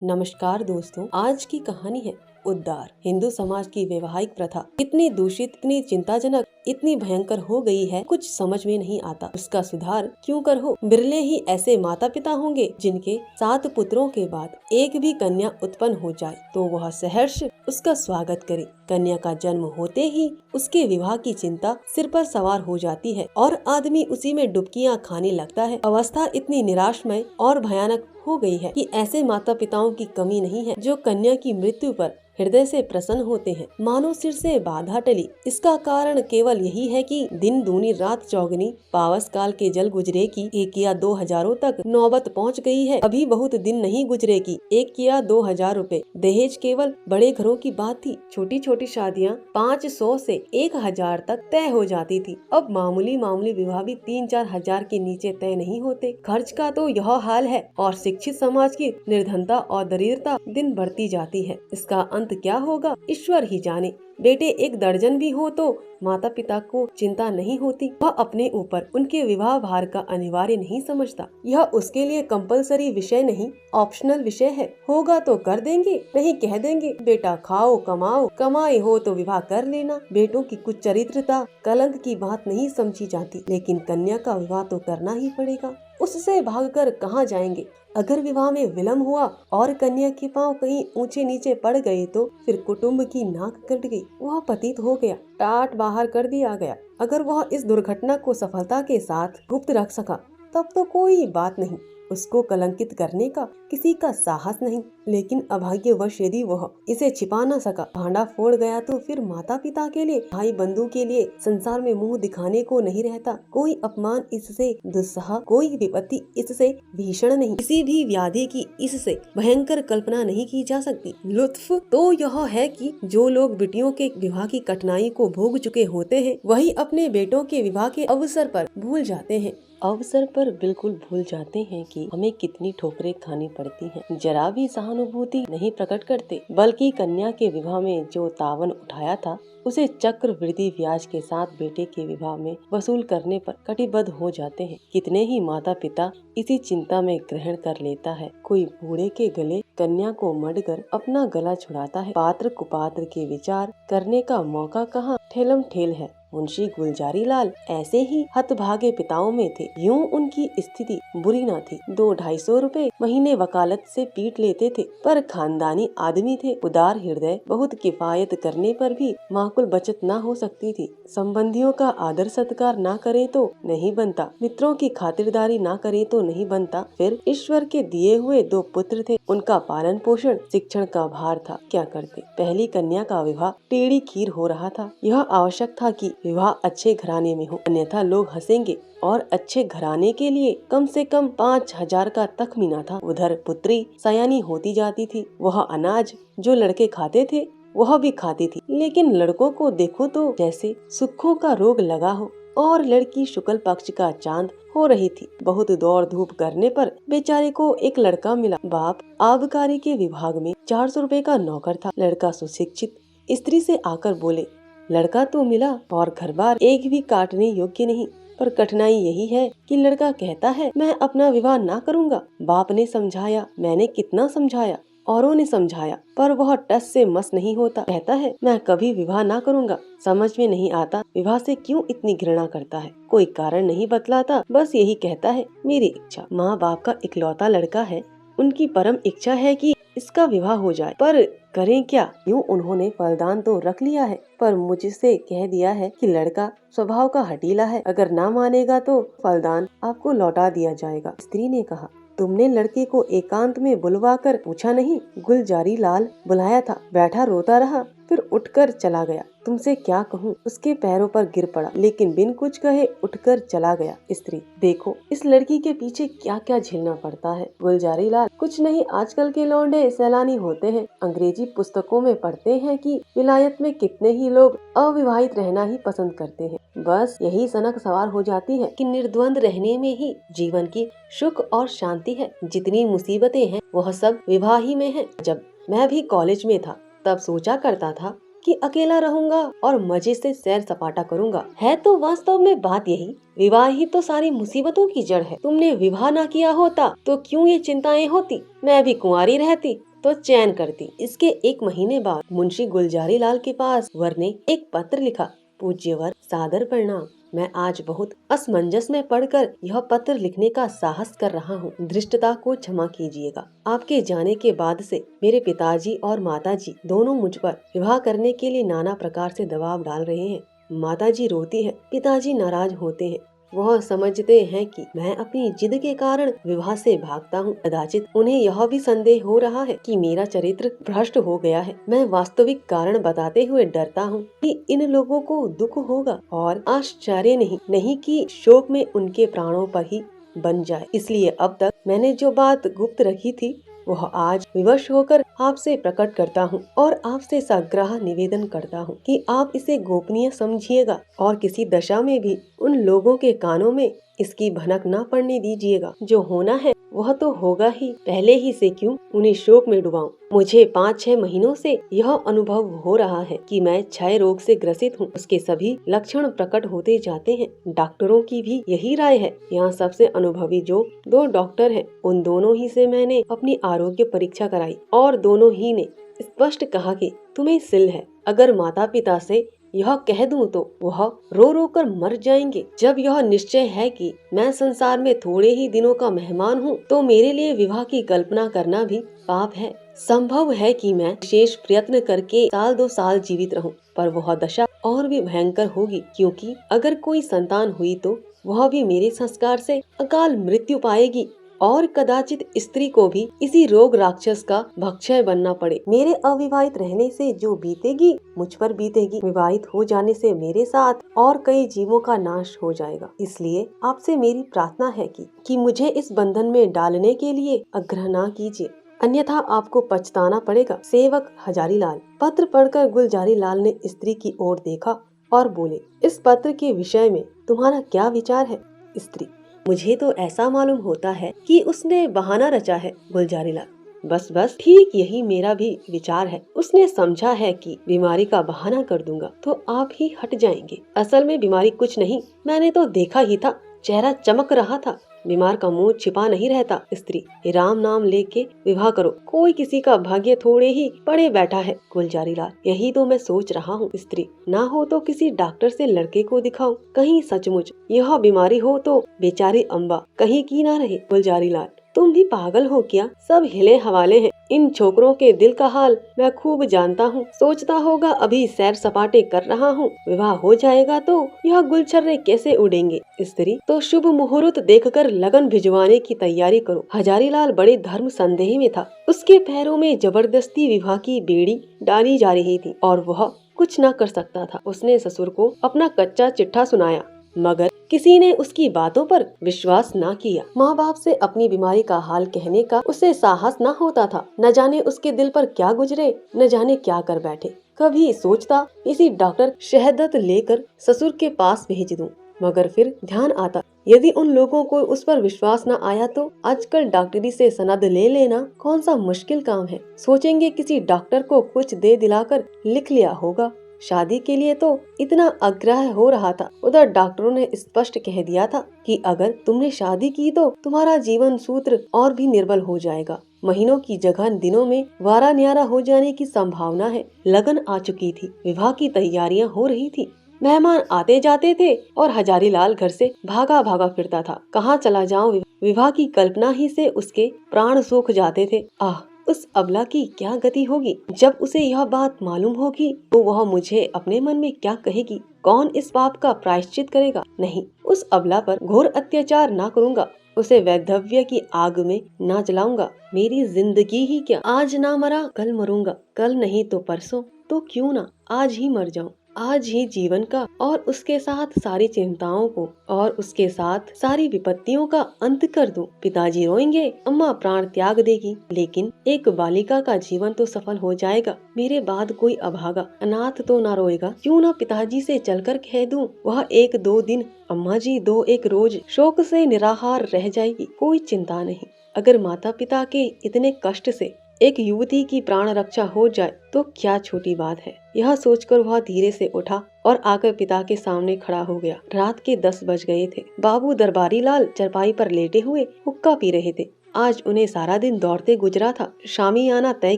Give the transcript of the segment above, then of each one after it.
नमस्कार दोस्तों, आज की कहानी है उद्धार। हिंदू समाज की वैवाहिक प्रथा इतनी दूषित, इतनी चिंताजनक, इतनी भयंकर हो गई है, कुछ समझ में नहीं आता उसका सुधार क्यों कर हो। बिरले ही ऐसे माता पिता होंगे जिनके 7 पुत्रों के बाद एक भी कन्या उत्पन्न हो जाए तो वह सहर्ष उसका स्वागत करे। कन्या का जन्म होते ही उसके विवाह की चिंता सिर पर सवार हो जाती है और आदमी उसी में डुबकियां खाने लगता है। अवस्था इतनी निराशमय और भयानक हो गई है कि ऐसे माता पिताओं की कमी नहीं है जो कन्या की मृत्यु पर हृदय से प्रसन्न होते हैं, मानो सिर से बाधा टली। इसका कारण केवल यही है कि दिन दूनी रात चौगनी, पावस काल के जल गुजरे की 1 या 2 हजारों तक नौबत पहुंच गई है। अभी बहुत दिन नहीं गुजरे की 1 या 2 हजार रुपए दहेज केवल बड़े घरों की बात थी। छोटी छोटी शादियां 500 से 1000 तक तय हो जाती थी। अब मामूली विवाह भी 3-4 हजार के नीचे तय नहीं होते। खर्च का तो यह हाल है और शिक्षित समाज की निर्धनता और दरिद्रता दिन बढ़ती जाती है। इसका अंत क्या होगा ईश्वर ही जाने। बेटे 1 दर्जन भी हो तो माता पिता को चिंता नहीं होती। वह अपने ऊपर उनके विवाह भार का अनिवार्य नहीं समझता। यह उसके लिए कंपलसरी विषय नहीं, ऑप्शनल विषय है। होगा तो कर देंगे, नहीं कह देंगे बेटा खाओ कमाओ, कमाए हो तो विवाह कर लेना। बेटों की कुछ चरित्रता, कलंक की बात नहीं समझी जाती, लेकिन कन्या का विवाह तो करना ही पड़ेगा। उससे भागकर कहाँ जाएंगे। अगर विवाह में विलम्ब हुआ और कन्या के पांव कहीं ऊंचे नीचे पड़ गए तो फिर कुटुंब की नाक कट गई, वह पतित हो गया, टाट बाहर कर दिया गया। अगर वह इस दुर्घटना को सफलता के साथ गुप्त रख सका तब तो कोई बात नहीं, उसको कलंकित करने का किसी का साहस नहीं। लेकिन अभाग्यवश यदि वह इसे छिपा न सका, भांडा फोड़ गया तो फिर माता पिता के लिए, भाई बंधु के लिए संसार में मुंह दिखाने को नहीं रहता। कोई अपमान इससे दुस्सह, कोई विपत्ति इससे भीषण नहीं, किसी भी व्याधि की इससे भयंकर कल्पना नहीं की जा सकती। लुत्फ तो यह है कि जो लोग बेटियों के विवाह की कठिनाई को भोग चुके होते हैं वही अपने बेटों के विवाह के अवसर पर भूल जाते हैं। अवसर पर बिल्कुल भूल जाते हैं कि हमें कितनी ठोकरें खानी पड़ती हैं। जरा भी सहानुभूति नहीं प्रकट करते, बल्कि कन्या के विवाह में जो तावन उठाया था उसे चक्रवृद्धि ब्याज के साथ बेटे के विवाह में वसूल करने पर कटिबद्ध हो जाते हैं। कितने ही माता पिता इसी चिंता में ग्रहण कर लेता है। कोई बूढ़े के गले कन्या को मढ़कर अपना गला छुड़ाता है। पात्र कुपात्र के विचार करने का मौका कहाँ, ठेलम ठेल है। मुंशी गुलजारी लाल ऐसे ही हतभागे पिताओं में थे। यूं उनकी स्थिति बुरी न थी। 200-250 रुपए महीने वकालत से पीट लेते थे, पर खानदानी आदमी थे, उदार हृदय। बहुत किफायत करने पर भी माकुल बचत न हो सकती थी। संबंधियों का आदर सत्कार न करे तो नहीं बनता, मित्रों की खातिरदारी न करे तो नहीं बनता। फिर ईश्वर के दिए हुए 2 पुत्र थे, उनका पालन पोषण, शिक्षण का भार था। क्या करते। पहली कन्या का विवाह टेढ़ी खीर हो रहा था। यह आवश्यक था कि विवाह अच्छे घराने में हो, अन्यथा लोग हंसेंगे और अच्छे घराने के लिए कम से कम 5000 का तखमीना था। उधर पुत्री सयानी होती जाती थी। वह अनाज जो लड़के खाते थे वह भी खाती थी, लेकिन लड़कों को देखो तो जैसे सुखों का रोग लगा हो और लड़की शुक्ल पक्ष का चांद हो रही थी। बहुत दौड़ धूप करने पर बेचारे को एक लड़का मिला। बाप आबकारी के विभाग में 400 रुपए का नौकर था। लड़का सुशिक्षित, स्त्री से आकर बोले, लड़का तो मिला और घर बार एक भी काटने योग्य नहीं, पर कठिनाई यही है कि लड़का कहता है मैं अपना विवाह ना करूँगा। बाप ने समझाया, मैंने कितना समझाया, औरों ने समझाया, पर वह टस से मस नहीं होता। कहता है मैं कभी विवाह ना करूँगा। समझ में नहीं आता विवाह से क्यों इतनी घृणा करता है। कोई कारण नहीं बतलाता, बस यही कहता है मेरी इच्छा। माँ बाप का इकलौता लड़का है, उनकी परम इच्छा है कि इसका विवाह हो जाए, पर करें क्या। यूँ उन्होंने फलदान तो रख लिया है, पर मुझसे कह दिया है कि लड़का स्वभाव का हठीला है, अगर ना मानेगा तो फलदान आपको लौटा दिया जाएगा। स्त्री ने कहा, तुमने लड़के को एकांत में बुलवाकर पूछा नहीं। गुलजारी लाल बुलाया था, बैठा रोता रहा, फिर उठकर चला गया। तुमसे क्या कहूँ। उसके पैरों पर गिर पड़ा, लेकिन बिन कुछ कहे उठकर चला गया। स्त्री, देखो इस लड़की के पीछे क्या क्या झेलना पड़ता है। गुलजारी लाल, कुछ नहीं, आजकल के लौंडे सैलानी होते हैं। अंग्रेजी पुस्तकों में पढ़ते हैं कि विलायत में कितने ही लोग अविवाहित रहना ही पसंद करते हैं। बस यही सनक सवार हो जाती है कि निर्द्वंद रहने में ही जीवन की सुख और शांति है। जितनी मुसीबतें हैं वह सब विवाह ही में है। जब मैं भी कॉलेज में था तब सोचा करता था कि अकेला रहूंगा और मजे से सैर सपाटा करूंगा। है तो वास्तव में बात यही, विवाह ही तो सारी मुसीबतों की जड़ है। तुमने विवाह ना किया होता तो क्यों ये चिंताएं होती। मैं भी कुंवारी रहती तो चैन करती। इसके 1 महीने बाद मुंशी गुलजारी लाल के पास वर ने एक पत्र लिखा। पूज्य वर, सादर प्रणाम। मैं आज बहुत असमंजस में पढ़कर यह पत्र लिखने का साहस कर रहा हूँ। धृष्टता को क्षमा कीजिएगा। आपके जाने के बाद से मेरे पिताजी और माताजी दोनों मुझ पर विवाह करने के लिए नाना प्रकार से दबाव डाल रहे हैं। माताजी रोती है, पिताजी नाराज होते हैं। वह समझते हैं कि मैं अपनी जिद के कारण विवाह से भागता हूँ। कदाचित उन्हें यह भी संदेह हो रहा है कि मेरा चरित्र भ्रष्ट हो गया है। मैं वास्तविक कारण बताते हुए डरता हूँ कि इन लोगों को दुख होगा और आश्चर्य नहीं कि शोक में उनके प्राणों पर ही बन जाए। इसलिए अब तक मैंने जो बात गुप्त रखी थी वह आज विवश होकर आपसे प्रकट करता हूँ और आपसे साग्रह निवेदन करता हूँ कि आप इसे गोपनीय समझिएगा और किसी दशा में भी उन लोगों के कानों में इसकी भनक न पड़ने दीजिएगा। जो होना है वह तो होगा ही, पहले ही से क्यों उन्हें शोक में डुबाऊं। मुझे 5-6 महीनों से यह अनुभव हो रहा है कि मैं क्षय रोग से ग्रसित हूँ। उसके सभी लक्षण प्रकट होते जाते हैं। डॉक्टरों की भी यही राय है। यहाँ सबसे अनुभवी जो 2 डॉक्टर हैं, उन दोनों ही से मैंने अपनी आरोग्य परीक्षा कराई और दोनों ही ने स्पष्ट कहा कि तुम्हें सिल है। अगर माता पिता से यह कह दूं तो वह रो रो कर मर जाएंगे। जब यह निश्चय है कि मैं संसार में थोड़े ही दिनों का मेहमान हूँ, तो मेरे लिए विवाह की कल्पना करना भी पाप है। संभव है कि मैं विशेष प्रयत्न करके 1-2 साल जीवित रहूं, पर वह दशा और भी भयंकर होगी, क्योंकि अगर कोई संतान हुई तो वह भी मेरे संस्कार से अकाल मृत्यु पाएगी और कदाचित स्त्री को भी इसी रोग राक्षस का भक्षय बनना पड़े। मेरे अविवाहित रहने से जो बीतेगी मुझ पर बीतेगी। विवाहित हो जाने से मेरे साथ और कई जीवों का नाश हो जाएगा। इसलिए आपसे मेरी प्रार्थना है कि मुझे इस बंधन में डालने के लिए आग्रह न कीजिए, अन्यथा आपको पछताना पड़ेगा। सेवक हजारी लाल। पत्र पढ़कर गुलजारी लाल ने स्त्री की ओर देखा और बोले, इस पत्र के विषय में तुम्हारा क्या विचार है? स्त्री, मुझे तो ऐसा मालूम होता है कि उसने बहाना रचा है। गुलजारी लाल, बस ठीक यही मेरा भी विचार है। उसने समझा है कि बीमारी का बहाना कर दूंगा तो आप ही हट जाएंगे। असल में बीमारी कुछ नहीं, मैंने तो देखा ही था, चेहरा चमक रहा था। बीमार का मुंह छिपा नहीं रहता। स्त्री, राम नाम लेके विवाह करो, कोई किसी का भाग्य थोड़े ही पड़े बैठा है। गुलजारी लाल, यही तो मैं सोच रहा हूँ। स्त्री, ना हो तो किसी डॉक्टर से लड़के को दिखाओ, कहीं सचमुच यह बीमारी हो तो बेचारी अम्बा कहीं की ना रहे। गुलजारी लाल, तुम भी पागल हो क्या? सब हिले हवाले हैं। इन छोकरों के दिल का हाल मैं खूब जानता हूँ। सोचता होगा अभी सैर सपाटे कर रहा हूँ, विवाह हो जाएगा तो यह गुलछर्रे कैसे उड़ेंगे। स्त्री, तो शुभ मुहूर्त देखकर लगन भिजवाने की तैयारी करो। हजारी लाल बड़े धर्म संदेह में था। उसके पैरों में जबरदस्ती विवाह की बेड़ी डाली जा रही थी और वह कुछ न कर सकता था। उसने ससुर को अपना कच्चा चिट्ठा सुनाया, मगर किसी ने उसकी बातों पर विश्वास न किया। माँ बाप से अपनी बीमारी का हाल कहने का उसे साहस न होता था। न जाने उसके दिल पर क्या गुजरे, न जाने क्या कर बैठे। कभी सोचता इसी डॉक्टर शहदत लेकर ससुर के पास भेज दूं, मगर फिर ध्यान आता यदि उन लोगों को उस पर विश्वास न आया तो आजकल डॉक्टरी से सनद ले लेना कौन सा मुश्किल काम है। सोचेंगे किसी डॉक्टर को कुछ दे दिलाकर लिख लिया होगा। शादी के लिए तो इतना आग्रह हो रहा था। उधर डॉक्टरों ने स्पष्ट कह दिया था कि अगर तुमने शादी की तो तुम्हारा जीवन सूत्र और भी निर्बल हो जाएगा। महीनों की जगह दिनों में वारा न्यारा हो जाने की संभावना है। लगन आ चुकी थी, विवाह की तैयारियां हो रही थी, मेहमान आते जाते थे और हजारी लाल घर से भागा भागा फिरता था। कहाँ चला जाऊं, विवाह की कल्पना ही से उसके प्राण सूख जाते थे। आह, उस अबला की क्या गति होगी जब उसे यह बात मालूम होगी तो वह मुझे अपने मन में क्या कहेगी। कौन इस पाप का प्रायश्चित करेगा? नहीं, उस अबला पर घोर अत्याचार ना करूंगा, उसे वैधव्य की आग में ना जलाऊंगा। मेरी जिंदगी ही क्या, आज ना मरा कल मरूंगा, कल नहीं तो परसों, तो क्यों ना आज ही मर जाऊं। आज ही जीवन का और उसके साथ सारी चिंताओं को और उसके साथ सारी विपत्तियों का अंत कर दूं। पिताजी रोएंगे, अम्मा प्राण त्याग देगी, लेकिन एक बालिका का जीवन तो सफल हो जाएगा। मेरे बाद कोई अभागा अनाथ तो ना रोएगा। क्यों ना पिताजी से चलकर कह दूं, वह 1-2 दिन, अम्मा जी 2-1 रोज शोक से निराहार रह जाएगी, कोई चिंता नहीं। अगर माता पिता के इतने कष्ट से एक युवती की प्राण रक्षा हो जाए तो क्या छोटी बात है। यह सोचकर वह धीरे से उठा और आकर पिता के सामने खड़ा हो गया। रात के 10 बज गए थे। बाबू दरबारी लाल चरपाई पर लेटे हुए हुक्का पी रहे थे। आज उन्हें सारा दिन दौड़ते गुजरा था। शामियाना तय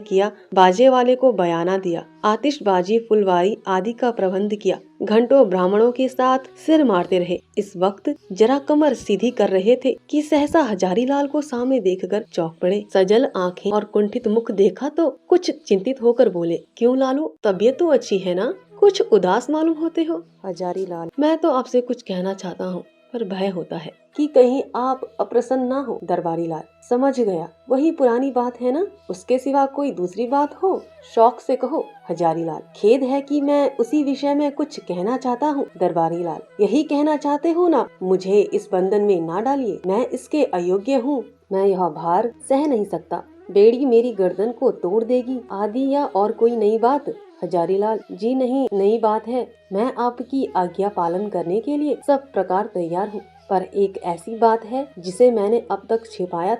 किया, बाजे वाले को बयाना दिया, आतिशबाजी, फुलवारी आदि का प्रबंध किया। घंटों ब्राह्मणों के साथ सिर मारते रहे। इस वक्त जरा कमर सीधी कर रहे थे कि सहसा हजारीलाल को सामने देखकर चौंक पड़े। सजल आंखें और कुंठित मुख देखा तो कुछ चिंतित होकर बोले, क्यों लालू, तबीयत तो अच्छी है ना? कुछ उदास मालूम होते हो। हजारीलाल, मैं तो आपसे कुछ कहना चाहता हूँ, पर भय होता है कि कहीं आप अप्रसन्न ना हो। दरबारी लाल, समझ गया, वही पुरानी बात है ना? उसके सिवा कोई दूसरी बात हो, शौक से कहो। हजारीलाल, खेद है कि मैं उसी विषय में कुछ कहना चाहता हूँ। दरबारी लाल, यही कहना चाहते हो ना? मुझे इस बंधन में ना डालिए, मैं इसके अयोग्य हूँ। मैं यह भार सह नहीं सकता, बेड़ी मेरी गर्दन को तोड़ देगी, आदि या और कोई नई बात। हजारीलाल, जी नहीं, नई बात है। मैं आपकी आज्ञा पालन करने के लिए सब प्रकार तैयार हूँ, पर एक ऐसी बात है जिसे मैंने अब तक छिपाया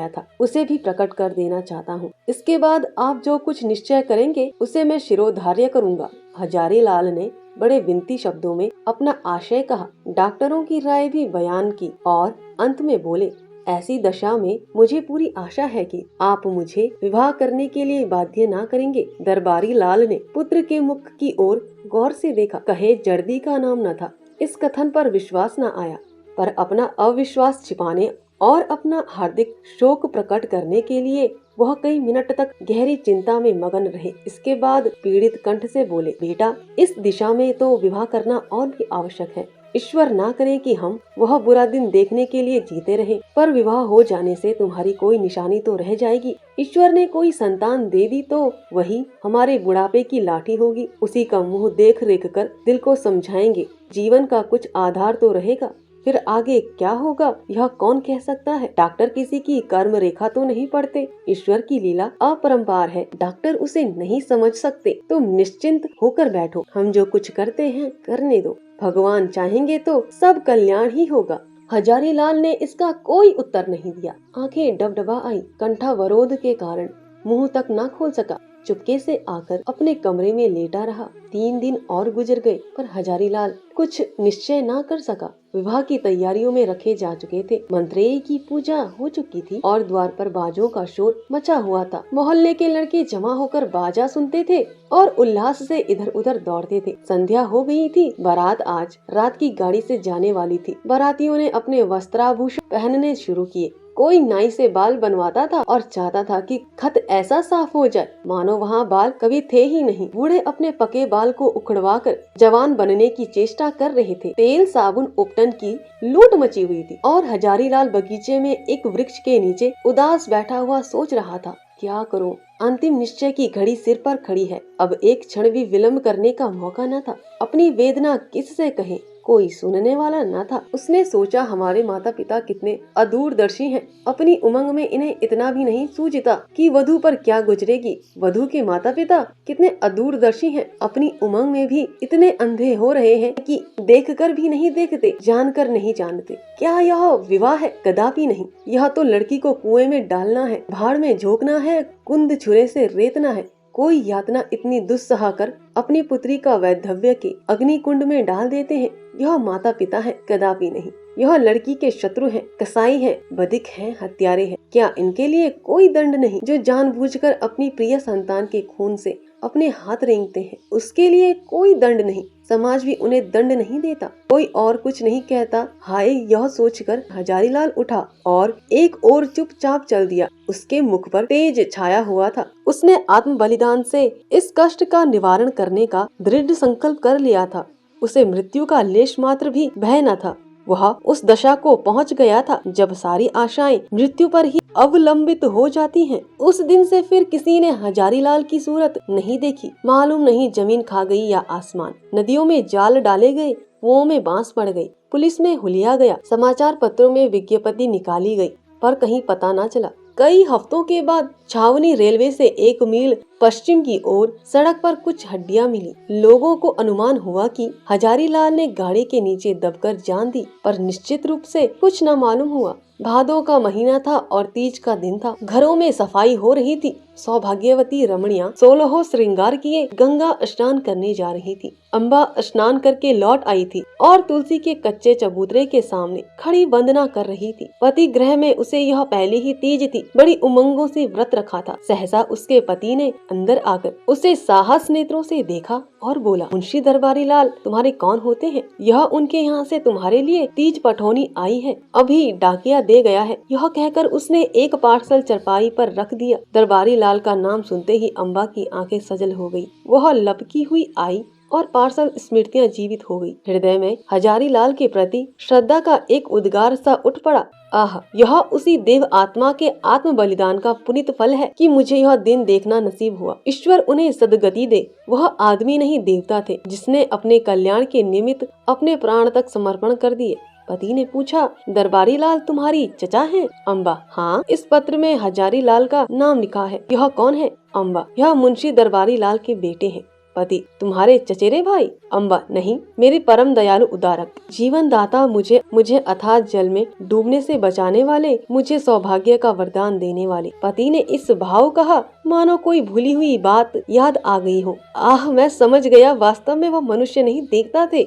था, उसे भी प्रकट कर देना चाहता हूँ। इसके बाद आप जो कुछ निश्चय करेंगे उसे मैं शिरोधार्य करूँगा। हजारीलाल ने बड़े विनती शब्दों में अपना आशय कहा, डॉक्टरों की राय भी बयान की और अंत में बोले, ऐसी दशा में मुझे पूरी आशा है कि आप मुझे विवाह करने के लिए बाध्य ना करेंगे। दरबारी लाल ने पुत्र के मुख की ओर गौर से देखा। कहे जर्दी का नाम न था। इस कथन पर विश्वास न आया, पर अपना अविश्वास छिपाने और अपना हार्दिक शोक प्रकट करने के लिए वह कई मिनट तक गहरी चिंता में मगन रहे। इसके बाद पीड़ित कंठ से बोले, बेटा, इस दिशा में तो विवाह करना और भी आवश्यक है। ईश्वर ना करे कि हम वह बुरा दिन देखने के लिए जीते रहे, पर विवाह हो जाने से तुम्हारी कोई निशानी तो रह जाएगी। ईश्वर ने कोई संतान दे दी तो वही हमारे बुढ़ापे की लाठी होगी। उसी का मुंह देख रेख कर दिल को समझाएंगे। जीवन का कुछ आधार तो रहेगा, फिर आगे क्या होगा यह कौन कह सकता है। डॉक्टर किसी की कर्म रेखा तो नहीं पढ़ते। ईश्वर की लीला अपरंपार है, डॉक्टर उसे नहीं समझ सकते। तुम निश्चिंत होकर बैठो, हम जो कुछ करते हैं करने दो, भगवान चाहेंगे तो सब कल्याण ही होगा। हजारीलाल ने इसका कोई उत्तर नहीं दिया। आंखें डबडबा आई, कंठावरोध के कारण मुंह तक न खोल सका। चुपके से आकर अपने कमरे में लेटा रहा। 3 दिन और गुजर गए, पर हजारीलाल कुछ निश्चय ना कर सका। विवाह की तैयारियों में रखे जा चुके थे। मंत्रेय की पूजा हो चुकी थी और द्वार पर बाजों का शोर मचा हुआ था। मोहल्ले के लड़के जमा होकर बाजा सुनते थे और उल्लास से इधर उधर दौड़ते थे। संध्या हो गई थी। बारात आज रात की गाड़ी से जाने वाली थी। बारातियों ने अपने वस्त्राभूषण पहनने शुरू किए। कोई नाई से बाल बनवाता था और चाहता था कि खत ऐसा साफ हो जाए मानो वहाँ बाल कभी थे ही नहीं। बूढ़े अपने पके बाल को उखड़वा कर जवान बनने की चेष्टा कर रहे थे। तेल साबुन उपटन की लूट मची हुई थी और हजारीलाल बगीचे में एक वृक्ष के नीचे उदास बैठा हुआ सोच रहा था, क्या करूं? अंतिम निश्चय की घड़ी सिर पर खड़ी है। अब एक क्षण भी विलंब करने का मौका न था। अपनी वेदना किससे कहे? कोई सुनने वाला न था। उसने सोचा, हमारे माता पिता कितने अदूरदर्शी हैं। अपनी उमंग में इन्हें इतना भी नहीं सूझता कि वधू पर क्या गुजरेगी। वधू के माता पिता कितने अदूरदर्शी हैं। अपनी उमंग में भी इतने अंधे हो रहे हैं कि देखकर भी नहीं देखते, जानकर नहीं जानते। क्या यह विवाह है? कदापि नहीं। यह तो लड़की को कुएं में डालना है, भाड़ में झोंकना है, कुंद छुरे से रेतना है। कोई यातना इतनी दुस्सह कर अपनी पुत्री का वैधव्य के अग्नि कुंड में डाल देते हैं। यह माता पिता है? कदापि नहीं। यह लड़की के शत्रु हैं, कसाई हैं, बधिक हैं, हत्यारे हैं। क्या इनके लिए कोई दंड नहीं? जो जानबूझकर अपनी प्रिय संतान के खून से अपने हाथ रेंगते हैं, उसके लिए कोई दंड नहीं। समाज भी उन्हें दंड नहीं देता। कोई और कुछ नहीं कहता। हाय, यह सोचकर हजारीलाल उठा और एक और चुपचाप चल दिया। उसके मुख पर तेज छाया हुआ था। उसने आत्म बलिदान से इस कष्ट का निवारण करने का दृढ़ संकल्प कर लिया था। उसे मृत्यु का लेश मात्र भी भय न था। वह उस दशा को पहुंच गया था जब सारी आशाएं मृत्यु पर ही अवलंबित हो जाती हैं। उस दिन से फिर किसी ने हजारीलाल की सूरत नहीं देखी। मालूम नहीं जमीन खा गई या आसमान। नदियों में जाल डाले गए, कुओं में बांस पड़ गई, पुलिस में हुलिया गया, समाचार पत्रों में विज्ञप्ति निकाली गई, पर कहीं पता न चला। कई हफ्तों के बाद छावनी रेलवे से 1 मील पश्चिम की ओर सड़क पर कुछ हड्डियां मिली। लोगों को अनुमान हुआ कि हजारीलाल ने गाड़ी के नीचे दबकर जान दी, पर निश्चित रूप से कुछ न मालूम हुआ। भादों का महीना था और तीज का दिन था। घरों में सफाई हो रही थी। सौभाग्यवती रमणियां 16 श्रृंगार किए गंगा स्नान करने जा रही थी। अम्बा स्नान करके लौट आई थी और तुलसी के कच्चे चबूतरे के सामने खड़ी वंदना कर रही थी। पति गृह में उसे यह पहले ही तीज थी, बड़ी उमंगों से व्रत रखा था। सहसा उसके पति ने अंदर आकर उसे साहस नेत्रों से देखा और बोला, मुंशी दरबारी लाल तुम्हारे कौन होते हैं? यह उनके यहाँ से तुम्हारे लिए तीज पठौनी आई है, अभी डाकिया दे गया है। यह कहकर उसने एक पार्सल चरपाई पर रख दिया। दरबारी लाल का नाम सुनते ही अम्बा की आंखें सजल हो गई। वह लपकी हुई आई और पार्सल स्मृतियां जीवित हो गई। हृदय में हजारी लाल के प्रति श्रद्धा का एक उद्गार सा उठ पड़ा। आह, यह उसी देव आत्मा के आत्म बलिदान का पुनीत फल है कि मुझे यह दिन देखना नसीब हुआ। ईश्वर उन्हें सदगति दे। वह आदमी नहीं देवता थे जिसने अपने कल्याण के निमित्त अपने प्राण तक समर्पण कर दिए। पति ने पूछा, दरबारी लाल तुम्हारी चचा हैं? अम्बा, हाँ, इस पत्र में हजारी लाल का नाम लिखा है। यह कौन है? अम्बा, यह मुंशी दरबारी लाल के बेटे हैं। पति, तुम्हारे चचेरे भाई? अम्बा, नहीं, मेरे परम दयालु उदारक, जीवन दाता, मुझे अथाह जल में डूबने से बचाने वाले, मुझे सौभाग्य का वरदान देने वाले। पति ने इस भाव कहा मानो कोई भूली हुई बात याद आ गई हो। आह, मैं समझ गया, वास्तव में वह मनुष्य नहीं देवता थे।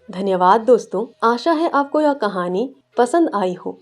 धन्यवाद दोस्तों, आशा है आपको यह कहानी पसंद आई हो।